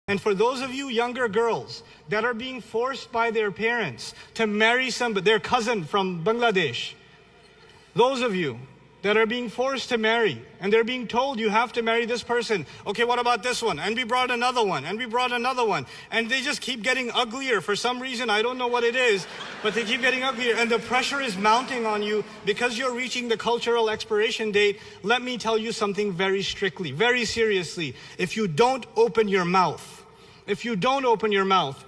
And for those of you younger girls that are being forced by their parents to marry their cousin from Bangladesh, those of you that are being forced to marry, and they're being told you have to marry this person. Okay, what about this one? And we brought another one, and we brought another one. And they just keep getting uglier for some reason. I don't know what it is, but they keep getting uglier. And the pressure is mounting on you because you're reaching the cultural expiration date. Let me tell you something very strictly, very seriously. If you don't open your mouth,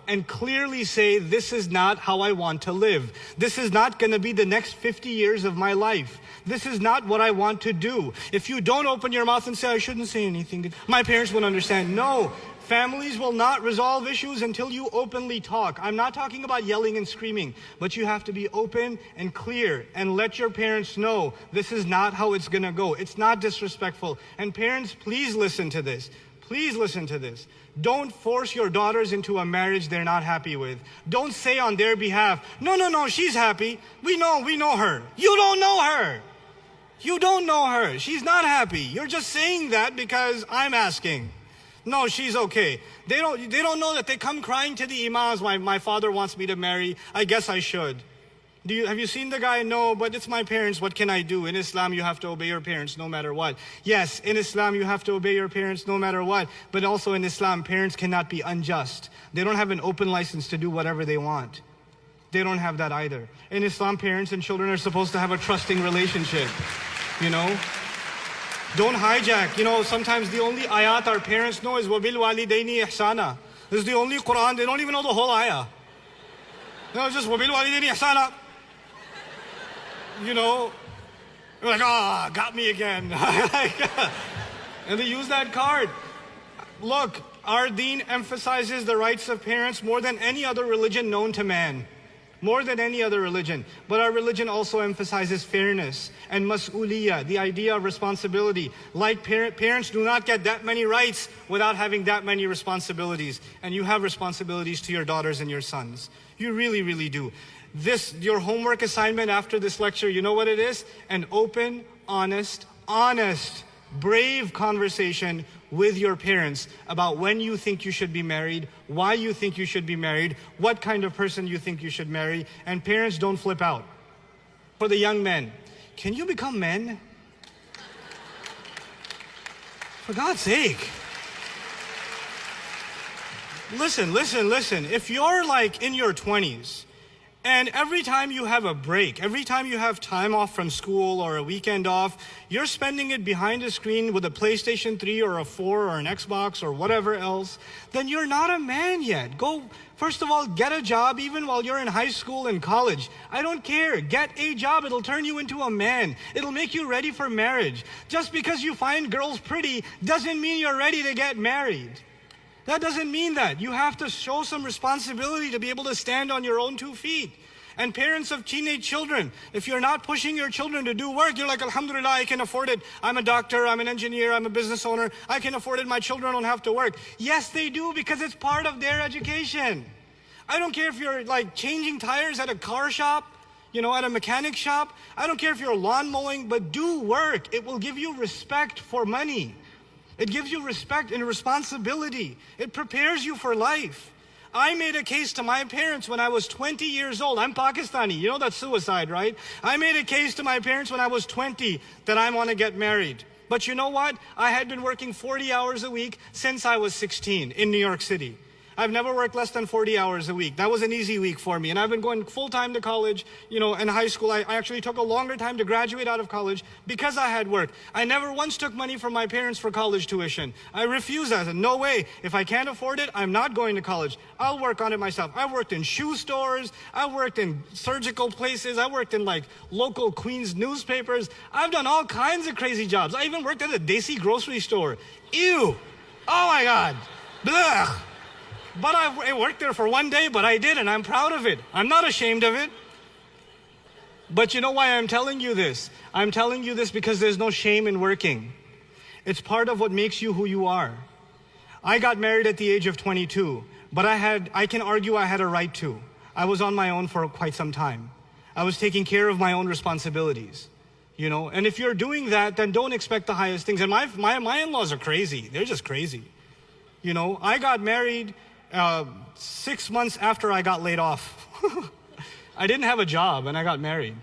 and clearly say, this is not how I want to live. This is not going to be the next 50 years of my life. This is not what I want to do. If you don't open your mouth and say, I shouldn't say anything, my parents won't understand. No, families will not resolve issues until you openly talk. I'm not talking about yelling and screaming, but you have to be open and clear and let your parents know this is not how it's going to go. It's not disrespectful. And parents, please listen to this. Please listen to this. Don't force your daughters into a marriage they're not happy with. Don't say on their behalf, no, she's happy. We know her. You don't know her. You don't know her. She's not happy. You're just saying that because I'm asking. No, she's okay. They don't know that they come crying to the imams, my father wants me to marry. I guess I should. Have you seen the guy? No, but it's my parents. What can I do? In Islam, you have to obey your parents no matter what. Yes, in Islam, you have to obey your parents no matter what. But also in Islam, parents cannot be unjust. They don't have an open license to do whatever they want. They don't have that either. In Islam, parents and children are supposed to have a trusting relationship. Don't hijack. Sometimes the only ayat our parents know is وَبِالْوَالِدَيْنِ إِحْسَانًا. This is the only Quran. They don't even know the whole ayah. No, it's just وَبِالْوَالِدَيْنِ إِحْسَانًا. Like, got me again. And they use that card. Look, our Deen emphasizes the rights of parents more than any other religion known to man. More than any other religion. But our religion also emphasizes fairness and mas'uliyah, the idea of responsibility. Like parents do not get that many rights without having that many responsibilities. And you have responsibilities to your daughters and your sons. You really, really do. Your homework assignment after this lecture, you know what it is? An open, honest, brave conversation with your parents about when you think you should be married, why you think you should be married, what kind of person you think you should marry. And parents, don't flip out. For the young men, can you become men? For God's sake. Listen. If you're like in your 20s, and every time you have a break, every time you have time off from school or a weekend off, you're spending it behind a screen with a PlayStation 3 or a 4 or an Xbox or whatever else, then you're not a man yet. Go, first of all, get a job even while you're in high school and college. I don't care. Get a job. It'll turn you into a man. It'll make you ready for marriage. Just because you find girls pretty doesn't mean you're ready to get married. That doesn't mean that. You have to show some responsibility to be able to stand on your own 2 feet. And parents of teenage children, if you're not pushing your children to do work, you're like, Alhamdulillah, I can afford it. I'm a doctor, I'm an engineer, I'm a business owner. I can afford it. My children don't have to work. Yes, they do, because it's part of their education. I don't care if you're like changing tires at a car shop, at a mechanic shop. I don't care if you're lawn mowing, but do work. It will give you respect for money. It gives you respect and responsibility. It prepares you for life. I made a case to my parents when I was 20 years old. I'm Pakistani. You know that's suicide, right? I made a case to my parents when I was 20 that I want to get married. But you know what? I had been working 40 hours a week since I was 16 in New York City. I've never worked less than 40 hours a week. That was an easy week for me. And I've been going full-time to college, in high school. I actually took a longer time to graduate out of college because I had work. I never once took money from my parents for college tuition. I refused that. I said, no way. If I can't afford it, I'm not going to college. I'll work on it myself. I worked in shoe stores. I worked in surgical places. I worked in local Queens newspapers. I've done all kinds of crazy jobs. I even worked at a Desi grocery store. Ew. Oh my God. Blech. But I worked there for one day, but I did, and I'm proud of it. I'm not ashamed of it. But you know why I'm telling you this? I'm telling you this because there's no shame in working. It's part of what makes you who you are. I got married at the age of 22, but I can argue I had a right to. I was on my own for quite some time. I was taking care of my own responsibilities. And if you're doing that, then don't expect the highest things. And my in-laws are crazy. They're just crazy. You know, I got married 6 months after I got laid off. I didn't have a job and I got married.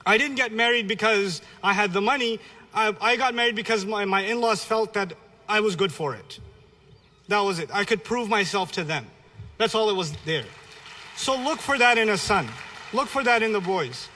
I didn't get married because I had the money. I got married because my in-laws felt that I was good for it. That was it. I could prove myself to them. That's all it was there. So look for that in a son. Look for that in the boys.